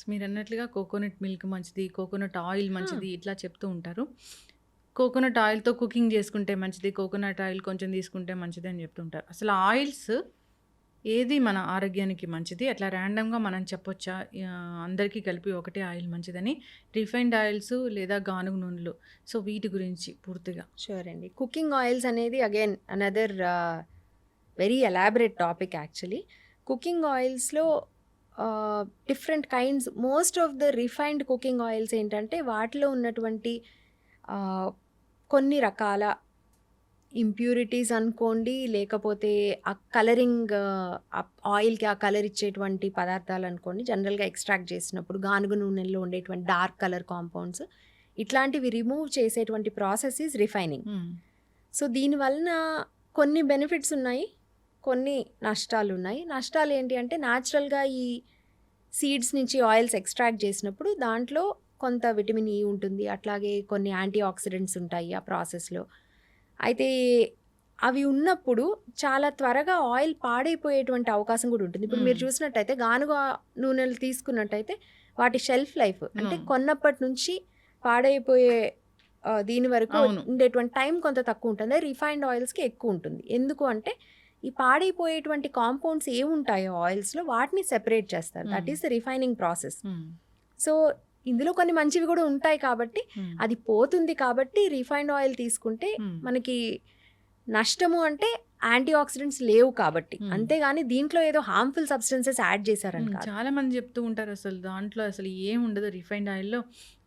మీరన్నట్లుగా coconut milk మంచిది, coconut oil ఆ! మంచిది ఇట్లా చెప్తూ ఉంటారు. కోకోనట్ ఆయిల్‌తో కుకింగ్ చేసుకుంటే మంచిది, కోకోనట్ ఆయిల్ కొంచెం తీసుకుంటే మంచిది అని చెప్తుంటారు. అసలు ఆయిల్స్ ఏది మన ఆరోగ్యానికి మంచిది? అట్లా ర్యాండమ్‌గా మనం చెప్పొచ్చా? అందరికీ కలిపి ఒకటే ఆయిల్ మంచిదని. రిఫైన్డ్ ఆయిల్స్ లేదా గానుగ నూనెలు. సో, వీటి గురించి పూర్తిగా. షూర్ అండి. కుకింగ్ ఆయిల్స్ అనేది again another very elaborate topic actually. Cooking ఆయిల్స్‌లో different kinds most of the refined cooking oils ఏంటంటే వాటిలో ఉన్నటువంటి ఆహ్, కొన్ని రకాల ఇంప్యూరిటీస్ అనుకోండి, లేకపోతే ఆ కలరింగ్ ఆయిల్‌కి ఆ కలర్ ఇచ్చేటువంటి పదార్థాలు అనుకోండి. జనరల్‌గా ఎక్స్ట్రాక్ట్ చేసినప్పుడు గానుగ నూనెలో ఉండేటువంటి డార్క్ కలర్ కాంపౌండ్స్ ఇట్లాంటివి రిమూవ్ చేసేటువంటి ప్రాసెస్ ఈజ్ రిఫైనింగ్. హ్మ్. సో, దీని వలన కొన్ని బెనిఫిట్స్ ఉన్నాయి. కొన్ని నష్టాలున్నాయి. నష్టాలేంటి అంటే న్యాచురల్‌గా ఈ సీడ్స్ నుంచి ఆయిల్స్ ఎక్స్ట్రాక్ట్ చేసినప్పుడు దాంట్లో కొంత విటమిన్ ఇ ఉంటుంది. అట్లాగే కొన్ని యాంటీ ఆక్సిడెంట్స్ ఉంటాయి ఆ ప్రాసెస్‌లో. అయితే అవి ఉన్నప్పుడు చాలా త్వరగా ఆయిల్ పాడైపోయేటువంటి అవకాశం కూడా ఉంటుంది. ఇప్పుడు మీరు హ్మ్. చూసినట్టయితే గానుగ నూనెలు తీసుకున్నట్టయితే వాటి షెల్ఫ్ లైఫ్ అంటే అవును. కొన్నప్పటి నుంచి పాడైపోయే దీని వరకు అవును. ఉండేటువంటి టైం కొంత తక్కువ ఉంటుంది. రిఫైన్డ్ ఆయిల్స్‌కి ఎక్కువ ఉంటుంది. ఎందుకు అంటే ఈ పాడైపోయేటువంటి కాంపౌండ్స్ ఏముంటాయో ఆయిల్స్‌లో వాటిని సెపరేట్ చేస్తారు. దట్ హ్మ్. Is the refining process. హ్మ్. సో, ఇందులో కొన్ని మంచివి కూడా ఉంటాయి కాబట్టి హ్మ్. అది పోతుంది కాబట్టి రిఫైన్డ్ ఆయిల్ తీసుకుంటే హ్మ్. మనకి నష్టము అంటే యాంటీ ఆక్సిడెంట్స్ లేవు కాబట్టి. హ్మ్. అంతేగాని దీంట్లో ఏదో హార్మ్‌ఫుల్ సబ్స్టెన్సెస్ యాడ్ చేశారని కాదు. చాలామంది చెప్తూ ఉంటారు అసలు దాంట్లో అసలు ఏముండదు రిఫైన్డ్ ఆయిల్‌లో.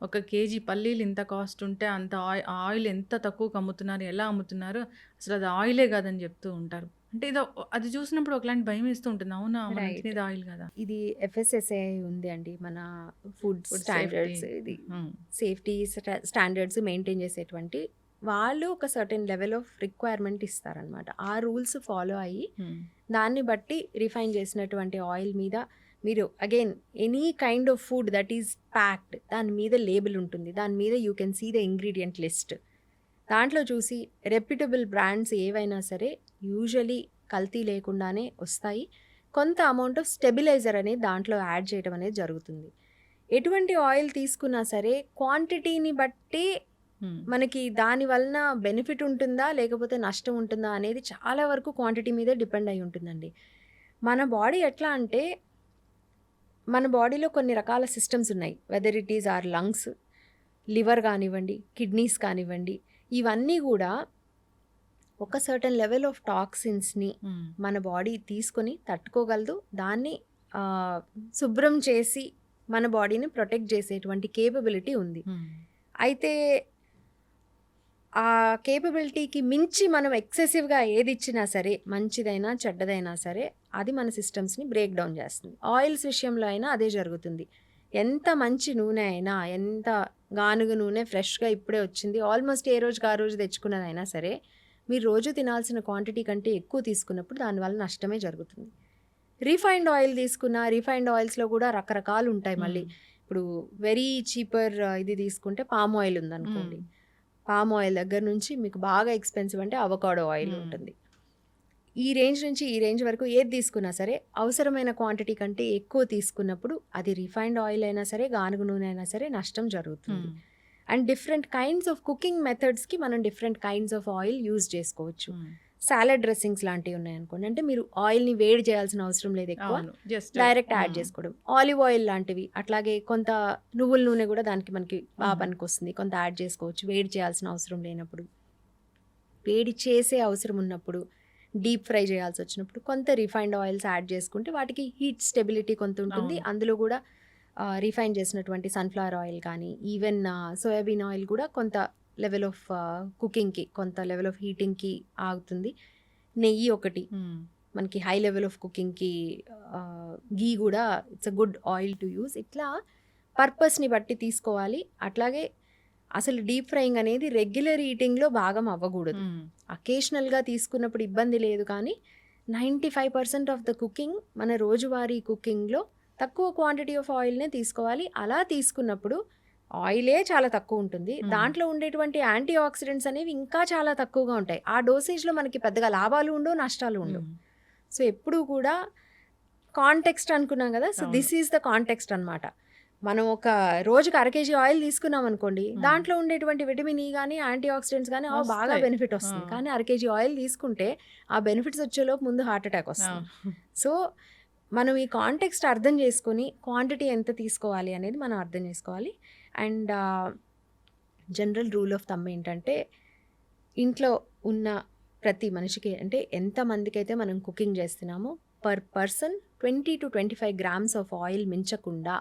ఒక కేజీ పల్లీలు ఇంత కాస్ట్ ఉంటే అంత ఆ ఆయిల్ ఎంత తక్కువకి అమ్ముతున్నారు, ఎలా అమ్ముతున్నారు, అసలు అది ఆయిలే కాదని చెప్తూ ఉంటారు. అంటే అది చూసినప్పుడు ఒకలాంటి భయమేస్తూ ఉంటుంది. అవునా! మనం రైట్. తినేది ఆయిల్ కాదా? ఇది ఎఫ్ఎస్ఎస్ఏఐ ఉంది అండి. మన ఫుడ్ ఫుడ్ సేఫ్టీ. స్టాండర్డ్స్ ఇది హ్మ్. సేఫ్టీ స్టాండర్డ్స్ మెయింటైన్ చేసేటువంటి వాళ్ళు ఒక సర్టెన్ లెవెల్ ఆఫ్ రిక్వైర్మెంట్ ఇస్తారనమాట. ఆ రూల్స్ ఫాలో అయ్యి హ్మ్. దాన్ని బట్టి రిఫైన్ చేసినటువంటి ఆయిల్ మీద మీరు again any kind of food that is packed దాని మీద లేబుల్ ఉంటుంది. దాని మీద you can see the ingredient list. దాంట్లో చూసి రెప్యూటబుల్ బ్రాండ్స్ ఏవైనా సరే యూజువలీ కల్తీ లేకుండానే వస్తాయి. కొంత అమౌంట్ ఆఫ్ స్టెబిలైజర్ అనేది దాంట్లో యాడ్ చేయడం అనేది జరుగుతుంది. ఎటువంటి ఆయిల్ తీసుకున్నా సరే క్వాంటిటీని బట్టి హ్మ్. మనకి దాని వలన బెనిఫిట్ ఉంటుందా? లేకపోతే నష్టం ఉంటుందా? అనేది చాలా వరకు క్వాంటిటీ మీదే డిపెండ్ అయ్యి ఉంటుందండి. మన బాడీ ఎట్లా అంటే మన బాడీలో కొన్ని రకాల సిస్టమ్స్ ఉన్నాయి. Whether it is our lungs, liver కానివ్వండి, కిడ్నీస్ కానివ్వండి, ఇవన్నీ గూడా ఒక సర్టెన్ లెవెల్ ఆఫ్ టాక్సిన్స్‌ని హ్మ్. మన బాడీ తీసుకొని తట్టుకోగలదు. దాన్ని ఆహ్, శుభ్రం చేసి మన బాడీని ప్రొటెక్ట్ చేసేటువంటి కేపబిలిటీ ఉంది. హ్మ్. అయితే ఆ కేపబిలిటీకి మించి మనం ఎక్సెసివ్‌గా ఏదిచ్చినా సరే, మంచిదైనా, చెడ్డదైనా సరే, అది మన సిస్టమ్స్‌ని బ్రేక్ డౌన్ చేస్తుంది. ఆయిల్స్ విషయంలో అయినా అదే జరుగుతుంది. ఎంత మంచి నూనె అయినా, ఎంత గానుగ నూనె ఫ్రెష్‌గా ఇప్పుడే వచ్చింది, ఆల్మోస్ట్ ఏ రోజుకి ఆ రోజు తెచ్చుకున్నదైనా సరే, మీరు రోజు తినాల్సిన క్వాంటిటీ కంటే ఎక్కువ తీసుకున్నప్పుడు దానివల్ల నష్టమే జరుగుతుంది. రిఫైన్డ్ ఆయిల్ తీసుకున్న రిఫైన్డ్ ఆయిల్స్‌లో కూడా రకరకాలు ఉంటాయి మళ్ళీ. హ్మ్. ఇప్పుడు వెరీ చీపర్ ఇది తీసుకుంటే పామ్ ఆయిల్ హ్మ్. ఉందనుకోండి. పామ్ ఆయిల్ దగ్గర నుంచి మీకు బాగా ఎక్స్‌పెన్సివ్ అంటే అవకాడో ఆయిల్ హ్మ్. ఉంటుంది. ఈ రేంజ్ నుంచి ఈ రేంజ్ వరకు ఏది తీసుకున్నా సరే, అవసరమైన క్వాంటిటీ కంటే ఎక్కువ తీసుకున్నప్పుడు అది రిఫైన్డ్ ఆయిల్ అయినా సరే, గానుగ నూనె అయినా సరే నష్టం జరుగుతుంది. హ్మ్. And different kinds of cooking మెథడ్స్‌కి మనం different kinds of oil use చేసుకోవచ్చు. హ్మ్. సాలడ్ డ్రెస్సింగ్స్ లాంటివి ఉన్నాయనుకోండి. అంటే మీరు ఆయిల్‌ని వేడి చేయాల్సిన అవసరం లేదు ఎక్కువ. అవును. జస్ట్ డైరెక్ట్ యాడ్ హ్మ్. చేసుకోవడం. ఆలివ్ ఆయిల్ లాంటివి, అట్లాగే కొంత నువ్వుల నూనె కూడా దానికి మనకి హ్మ్. పనికొస్తుంది. కొంత యాడ్ చేసుకోవచ్చు. వేడి చేయాల్సిన అవసరం లేనప్పుడు. వేడి చేసే అవసరం ఉన్నప్పుడు, డీప్ ఫ్రై చేయాల్సొచ్చినప్పుడు కొంత రిఫైన్డ్ ఆయిల్స్ యాడ్ చేసుకుంటే వాటికి హీట్ స్టెబిలిటీ కొంత ఉంటుంది. అవును. అందులో కూడా రిఫైన్ చేసినటువంటి సన్‌ఫ్లవర్ ఆయిల్ కానీ, ఈవెన్ సోయాబీన్ ఆయిల్ కూడా కొంత లెవెల్ ఆఫ్ కుకింగ్‌కి, కొంత లెవెల్ ఆఫ్ హీటింగ్‌కి ఆగుతుంది. నెయ్యి ఒకటి. హ్మ్. మనకి హై లెవెల్ ఆఫ్ కుకింగ్‌కి ఘీ గూడా it's a good oil to use. ఇట్లా పర్పస్‌ని బట్టి తీసుకోవాలి. అట్లాగే అసలు డీప్ ఫ్రైయింగ్ అనేది రెగ్యులర్ ఈటింగ్‌లో భాగం అవ్వగూడదు. హ్మ్. అకేషనల్‌గా తీసుకున్నప్పుడు ఇబ్బంది లేదు కానీ 95% ఆఫ్ ద కుకింగ్ మన రోజువారీ కుకింగ్‌లో తక్కువ క్వాంటిటీ ఆఫ్ ఆయిల్‌నే తీసుకోవాలి. అలా తీసుకున్నప్పుడు ఆయిలే చాలా తక్కువుంటుంది. హ్మ్. దాంట్లో ఉండేటువంటి యాంటీ ఆక్సిడెంట్స్ అనేవి ఇంకా చాలా తక్కువగా ఉంటాయి. ఆ డోసేజ్‌లో మనకి పెద్దగా లాభాలు ఉండవు, నష్టాలు ఉండవు. హ్మ్. సో, ఎప్పుడూ కూడా కాంటెక్స్ట్ అనుకున్నాం గదా! సో, అవును. దిస్ ఈస్ ద కాంటెక్స్ట్ అనమాట. మనం ఒక రోజుకి అర కేజీ ఆయిల్ తీసుకున్నాం అనుకోండి, హ్మ్. దాంట్లో ఉండేటువంటి విటమిన్ ఈ గానీ, యాంటీ ఆక్సిడెంట్స్ గానీ బాగా వస్తాయి. బెనిఫిట్ ఆ! వస్తుంది. కానీ అర కేజీ ఆయిల్ తీసుకుంటే, ఆ బెనిఫిట్స్ వచ్చేలోపు ముందు హార్ట్ అటాక్ ఆ! వస్తుంది. సో, మనం ఈ కాంటెక్స్ట్ అర్థం చేసుకొని, క్వాంటిటీ ఎంత తీసుకోవాలి అనేది మనం అర్థం చేసుకోవాలి. And general rule of thumb ఏంటంటే, ఇంట్లో ఉన్న ప్రతి మనిషికి అంటే ఎంతమందికైతే మనం కుకింగ్ చేస్తున్నామో per person 20-25 grams of oil మించకుండా,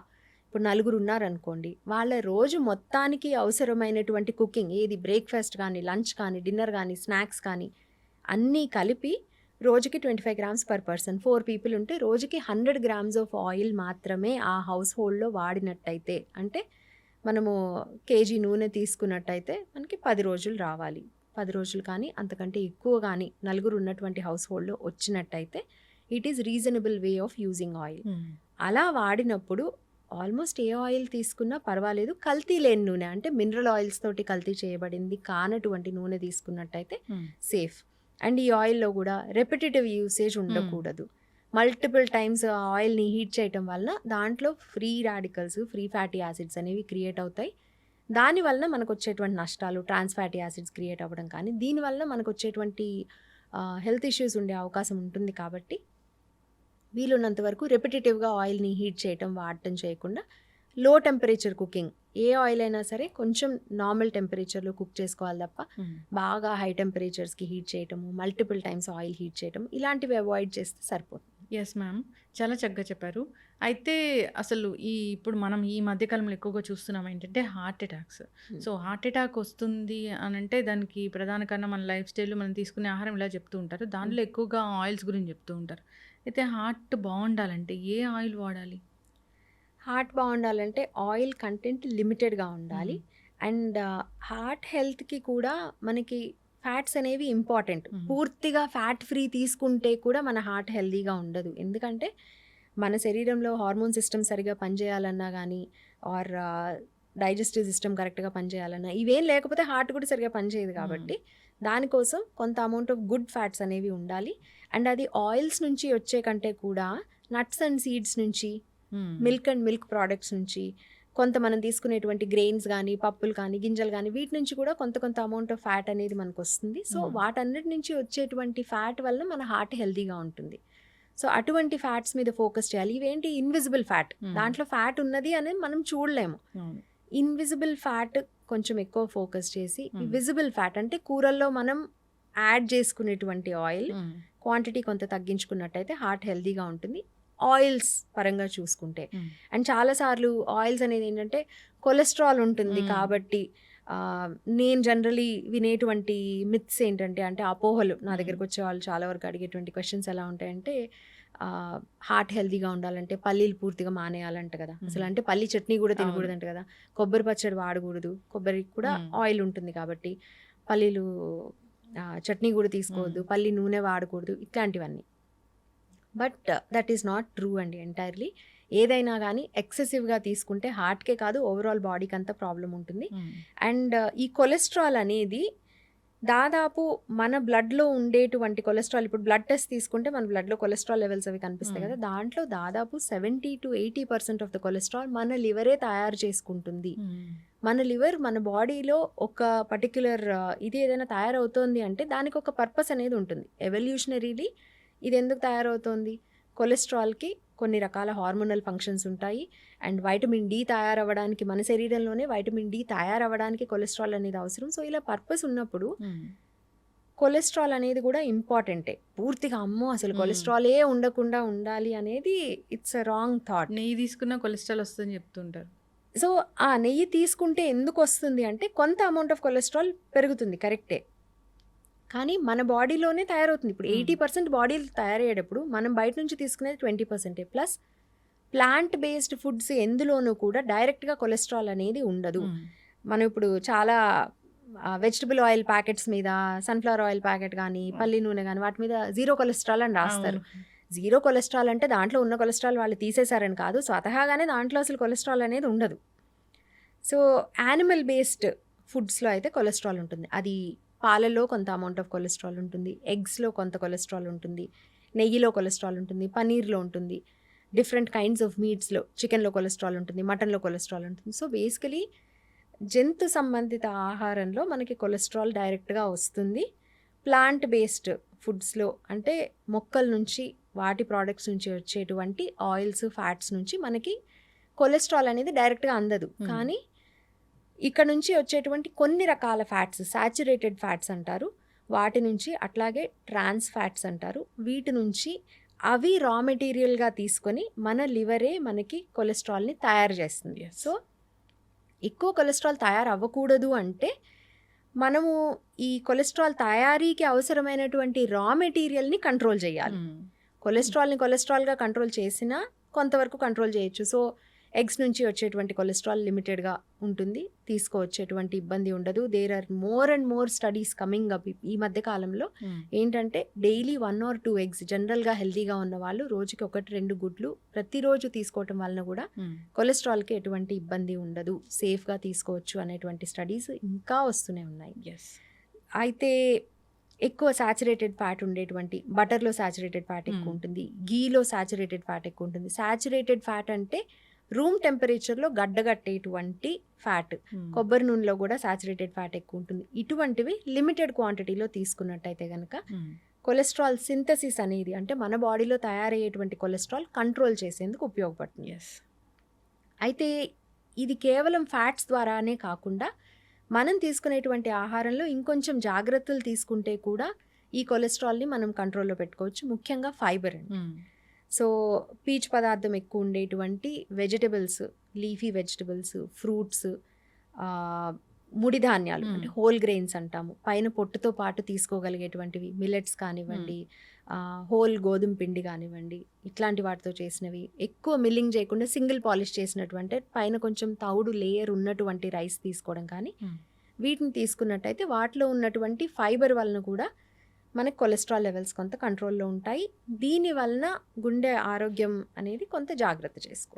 ఇప్పుడు నలుగురు ఉన్నారనుకోండి, వాళ్ళ రోజు మొత్తానికి అవసరమైనటువంటి కుకింగ్ ఏది బ్రేక్ఫాస్ట్ కానీ, లంచ్ కానీ, డిన్నర్ కానీ, స్నాక్స్ కానీ అన్నీ కలిపి రోజుకి 25 గ్రామ్స్ పర్ పర్సన్. 4 పీపుల్ ఉంటే రోజుకి 100 గ్రామ్స్ ఆఫ్ ఆయిల్ మాత్రమే ఆ హౌస్ హోల్డ్లో వాడినట్టయితే, అంటే మనము కేజీ నూనె తీసుకున్నట్టయితే మనకి 10 రోజులు రావాలి. 10 రోజులు కానీ అంతకంటే ఎక్కువ కానీ నలుగురు ఉన్నటువంటి హౌస్ హోల్డ్లో వచ్చినట్టయితే it is reasonable way of using oil. అలా వాడినప్పుడు ఆల్మోస్ట్ ఏ ఆయిల్ తీసుకున్నా పర్వాలేదు, కల్తీ లేని నూనె అంటే మినరల్ ఆయిల్స్ తోటి కల్తీ చేయబడింది కానటువంటి నూనె తీసుకున్నట్టయితే సేఫ్. అండ్ ఈ ఆయిల్లో కూడా రెపిటేటివ్ యూసేజ్ ఉండకూడదు. మల్టిపుల్ టైమ్స్ ఆయిల్ని హీట్ చేయటం వలన దాంట్లో free radicals, free fatty acids అనేవి క్రియేట్ అవుతాయి. దానివలన మనకు వచ్చేటువంటి నష్టాలు ట్రాన్స్ ఫ్యాటీ యాసిడ్స్ క్రియేట్ అవ్వడం కానీ, దీనివల్ల మనకు వచ్చేటువంటి హెల్త్ ఇష్యూస్ ఉండే అవకాశం ఉంటుంది. కాబట్టి వీలున్నంత వరకు రెపిటేటివ్గా ఆయిల్ని హీట్ చేయటం, వాడటం చేయకుండా లో టెంపరేచర్ కుకింగ్, ఏ ఆయిల్ అయినా సరే కొంచెం నార్మల్ టెంపరేచర్లో కుక్ చేసుకోవాలి తప్ప బాగా హై టెంపరేచర్స్కి హీట్ చేయటము, మల్టిపుల్ టైమ్స్ ఆయిల్ హీట్ చేయటం ఇలాంటివి అవాయిడ్ చేస్తే సరిపోతుంది. ఎస్ మ్యామ్, చాలా చక్కగా చెప్పారు. అయితే అసలు ఇప్పుడు మనం ఈ మధ్యకాలంలో ఎక్కువగా చూస్తున్నాం ఏంటంటే heart attacks. So heart attack వస్తుంది అని అంటే దానికి ప్రధాన కారణం మన లైఫ్ స్టైల్, మనం తీసుకునే ఆహారం ఇలా చెప్తూ ఉంటారు. దానిలో ఎక్కువగా ఆయిల్స్ గురించి చెప్తూ ఉంటారు. అయితే హార్ట్ బాగుండాలంటే ఏ ఆయిల్ వాడాలి? హార్ట్ బాగుండాలంటే ఆయిల్ కంటెంట్ లిమిటెడ్గా ఉండాలి. అండ్ హార్ట్ హెల్త్కి కూడా మనకి ఫ్యాట్స్ అనేవి ఇంపార్టెంట్. పూర్తిగా ఫ్యాట్ ఫ్రీ తీసుకుంటే కూడా మన హార్ట్ హెల్తీగా ఉండదు. ఎందుకంటే మన శరీరంలో హార్మోన్ సిస్టమ్ సరిగా పనిచేయాలన్నా కానీ, ఆర్ డైజెస్టివ్ సిస్టమ్ కరెక్ట్గా పనిచేయాలన్నా, ఇవేం లేకపోతే హార్ట్ కూడా సరిగా పనిచేయదు. కాబట్టి దానికోసం కొంత అమౌంట్ ఆఫ్ గుడ్ ఫ్యాట్స్ అనేవి ఉండాలి. అండ్ అది ఆయిల్స్ నుంచి వచ్చే కంటే కూడా నట్స్ అండ్ సీడ్స్ నుంచి, మిల్క్ అండ్ మిల్క్ ప్రోడక్ట్స్ నుంచి, కొంత మనం తీసుకునేటువంటి గ్రెయిన్స్ కానీ, పప్పులు కానీ, గింజలు కానీ, వీటి నుంచి కూడా కొంత అమౌంట్ ఆఫ్ ఫ్యాట్ అనేది మనకు వస్తుంది. సో వాటన్నిటి నుంచి వచ్చేటువంటి ఫ్యాట్ వల్ల మన హార్ట్ హెల్తీగా ఉంటుంది. సో అటువంటి ఫ్యాట్స్ మీద ఫోకస్ చేయాలి. ఇవేంటి ఇన్విజిబుల్ ఫ్యాట్, దాంట్లో ఫ్యాట్ ఉన్నది అనేది మనం చూడలేము. ఇన్విజిబుల్ ఫ్యాట్ కొంచెం ఎక్కువ ఫోకస్ చేసి, విజిబుల్ ఫ్యాట్ అంటే కూరల్లో మనం యాడ్ చేసుకునేటువంటి ఆయిల్ క్వాంటిటీ కొంత తగ్గించుకున్నట్టయితే హార్ట్ హెల్తీగా ఉంటుంది ఆయిల్స్ పరంగా చూసుకుంటే. అండ్ చాలాసార్లు ఆయిల్స్ అనేది ఏంటంటే కొలెస్ట్రాల్ ఉంటుంది కాబట్టి, నేను జనరలీ వినేటువంటి మిత్స్ ఏంటంటే, అంటే అపోహలు, నా దగ్గరకు వచ్చే వాళ్ళు చాలా వరకు అడిగేటువంటి క్వశ్చన్స్ ఎలా ఉంటాయంటే, హార్ట్ హెల్తీగా ఉండాలంటే పల్లీలు పూర్తిగా మానేయాలంట కదా, అసలు అంటే పల్లీ చట్నీ కూడా తినకూడదంట కదా, కొబ్బరి పచ్చడి వాడకూడదు, కొబ్బరి కూడా ఆయిల్ ఉంటుంది కాబట్టి పల్లీలు చట్నీ కూడా తీసుకోవద్దు, పల్లి నూనె వాడకూడదు, ఇట్లాంటివన్నీ. But that is not true అండి ఎంటైర్లీ. ఏదైనా కానీ ఎక్సెసివ్గా తీసుకుంటే హార్ట్కే కాదు ఓవరాల్ బాడీకి అంతా ప్రాబ్లం ఉంటుంది. అండ్ ఈ కొలెస్ట్రాల్ అనేది దాదాపు మన బ్లడ్లో ఉండేటువంటి కొలెస్ట్రాల్, ఇప్పుడు బ్లడ్ టెస్ట్ తీసుకుంటే మన బ్లడ్లో కొలెస్ట్రాల్ లెవెల్స్ అవి కనిపిస్తాయి కదా, దాంట్లో దాదాపు 70-80% ఆఫ్ ద కొలెస్ట్రాల్ మన లివరే తయారు చేసుకుంటుంది. మన లివర్ మన బాడీలో ఒక పర్టిక్యులర్ ఇది ఏదైనా తయారవుతోంది అంటే దానికి ఒక పర్పస్ అనేది ఉంటుంది. ఎవల్యూషనరీలీ ఇది ఎందుకు తయారవుతోంది? కొలెస్ట్రాల్కి కొన్ని రకాల హార్మోనల్ ఫంక్షన్స్ ఉంటాయి. అండ్ వైటమిన్ డి తయారవ్వడానికి, మన శరీరంలోనే వైటమిన్ డి తయారవ్వడానికి కొలెస్ట్రాల్ అనేది అవసరం. సో ఇలా పర్పస్ ఉన్నప్పుడు కొలెస్ట్రాల్ అనేది కూడా ఇంపార్టెంటే. పూర్తిగా అమ్మో అసలు కొలెస్ట్రాలే ఉండకుండా ఉండాలి అనేది ఇట్స్ అ రాంగ్ థాట్. నెయ్యి తీసుకున్న కొలెస్ట్రాల్ వస్తుందని చెప్తుంటారు. సో ఆ నెయ్యి తీసుకుంటే ఎందుకు వస్తుంది అంటే కొంత అమౌంట్ ఆఫ్ కొలెస్ట్రాల్ పెరుగుతుంది, కరెక్టే, కానీ మన బాడీలోనే తయారవుతుంది. ఇప్పుడు 80% బాడీలో తయారయ్యేటప్పుడు మనం బయట నుంచి తీసుకునేది 20%. ప్లస్ ప్లాంట్ బేస్డ్ ఫుడ్స్ ఎందులోనూ కూడా డైరెక్ట్గా కొలెస్ట్రాల్ అనేది ఉండదు. మనం ఇప్పుడు చాలా వెజిటబుల్ ఆయిల్ ప్యాకెట్స్ మీద, సన్ఫ్లవర్ ఆయిల్ ప్యాకెట్ కానీ, పల్లి నూనె కానీ, వాటి మీద 0 కొలెస్ట్రాల్ అని రాస్తారు. 0 కొలెస్ట్రాల్ అంటే దాంట్లో ఉన్న కొలెస్ట్రాల్ వాళ్ళు తీసేశారని కాదు, స్వతహాగానే దాంట్లో అసలు కొలెస్ట్రాల్ అనేది ఉండదు. సో యానిమల్ బేస్డ్ ఫుడ్స్లో అయితే కొలెస్ట్రాల్ ఉంటుంది. అది పాలలో కొంత అమౌంట్ ఆఫ్ కొలెస్ట్రాల్ ఉంటుంది, ఎగ్స్లో కొంత కొలెస్ట్రాల్ ఉంటుంది, నెయ్యిలో కొలెస్ట్రాల్ ఉంటుంది, పనీర్లో ఉంటుంది. డిఫరెంట్ కైండ్స్ ఆఫ్ మీట్స్లో చికెన్లో కొలెస్ట్రాల్ ఉంటుంది, మటన్లో కొలెస్ట్రాల్ ఉంటుంది. సో బేసికలీ జంతు సంబంధిత ఆహారంలో మనకి కొలెస్ట్రాల్ డైరెక్ట్గా వస్తుంది. ప్లాంట్ బేస్డ్ ఫుడ్స్లో అంటే మొక్కల నుంచి వాటి ప్రోడక్ట్స్ నుంచి వచ్చేటువంటి ఆయిల్స్ ఫ్యాట్స్ నుంచి మనకి కొలెస్ట్రాల్ అనేది డైరెక్ట్గా అందదు. కానీ ఇక్కడ నుంచి వచ్చేటువంటి కొన్ని రకాల ఫ్యాట్స్, సాచురేటెడ్ ఫ్యాట్స్ అంటారు వాటి నుంచి, అట్లాగే ట్రాన్స్ ఫ్యాట్స్ అంటారు వీటి నుంచి, అవి రా మెటీరియల్గా తీసుకొని మన లివరే మనకి కొలెస్ట్రాల్ని తయారు చేస్తుంది. సో ఎక్కువ కొలెస్ట్రాల్ తయారు అవ్వకూడదు అంటే మనము ఈ కొలెస్ట్రాల్ తయారీకి అవసరమైనటువంటి రా మెటీరియల్ని కంట్రోల్ చేయాలి. కొలెస్ట్రాల్గా కంట్రోల్ చేసినా కొంతవరకు కంట్రోల్ చేయొచ్చు. సో ఎగ్స్ నుంచి వచ్చేటువంటి కొలెస్ట్రాల్ లిమిటెడ్గా ఉంటుంది, తీసుకువచ్చేటువంటి ఇబ్బంది ఉండదు. There are more and more studies coming up ఈ మధ్య కాలంలో. ఏంటంటే డైలీ 1 or 2 eggs జనరల్గా హెల్తీగా ఉన్న వాళ్ళు రోజుకి 1-2 గుడ్లు ప్రతిరోజు తీసుకోవటం వలన కూడా కొలెస్ట్రాల్కి ఎటువంటి ఇబ్బంది ఉండదు, సేఫ్గా తీసుకోవచ్చు అనేటువంటి స్టడీస్ ఇంకా వస్తూనే ఉన్నాయి. అయితే ఎక్కువ సాచురేటెడ్ ఫ్యాట్ ఉండేటువంటి బటర్లో సాచురేటెడ్ ఫ్యాట్ ఎక్కువ ఉంటుంది, గీలో సాచురేటెడ్ ఫ్యాట్ ఎక్కువ ఉంటుంది. సాచురేటెడ్ ఫ్యాట్ అంటే రూమ్ టెంపరేచర్లో గడ్డగట్టేటువంటి ఫ్యాట్. కొబ్బరి నూనెలో కూడా సాచురేటెడ్ ఫ్యాట్ ఎక్కువ ఉంటుంది. ఇటువంటివి లిమిటెడ్ క్వాంటిటీలో తీసుకున్నట్టయితే కనుక కొలెస్ట్రాల్ సింథసిస్ అనేది, అంటే మన బాడీలో తయారయ్యేటువంటి కొలెస్ట్రాల్ కంట్రోల్ చేసేందుకు ఉపయోగపడుతుంది. అయితే ఇది కేవలం ఫ్యాట్స్ ద్వారానే కాకుండా మనం తీసుకునేటువంటి ఆహారంలో ఇంకొంచెం జాగ్రత్తలు తీసుకుంటే కూడా ఈ కొలెస్ట్రాల్ని మనం కంట్రోల్లో పెట్టుకోవచ్చు. ముఖ్యంగా ఫైబర్ అండి. సో పీచు పదార్థం ఎక్కువ ఉండేటువంటి వెజిటబుల్స్, లీఫీ వెజిటబుల్స్, ఫ్రూట్స్, ముడి ధాన్యాలు అంటే హోల్ గ్రెయిన్స్ అంటాము, పైన పొట్టుతో పాటు తీసుకోగలిగేటువంటివి, మిల్లెట్స్ కానివ్వండి, హోల్ గోధుమ పిండి కానివ్వండి, ఇట్లాంటి వాటితో చేసినవి, ఎక్కువ మిల్లింగ్ చేయకుండా సింగిల్ పాలిష్ చేసినటువంటి పైన కొంచెం తౌడు లేయర్ ఉన్నటువంటి రైస్ తీసుకోవడం కానీ వీటిని తీసుకున్నట్టయితే వాటిలో ఉన్నటువంటి ఫైబర్ వలన కూడా మనకి కొలెస్ట్రాల్ లెవెల్స్ కొంత కంట్రోల్లో ఉంటాయి. దీని వలన గుండె ఆరోగ్యం అనేది కొంత జాగ్రత్త చేసుకోవాలి.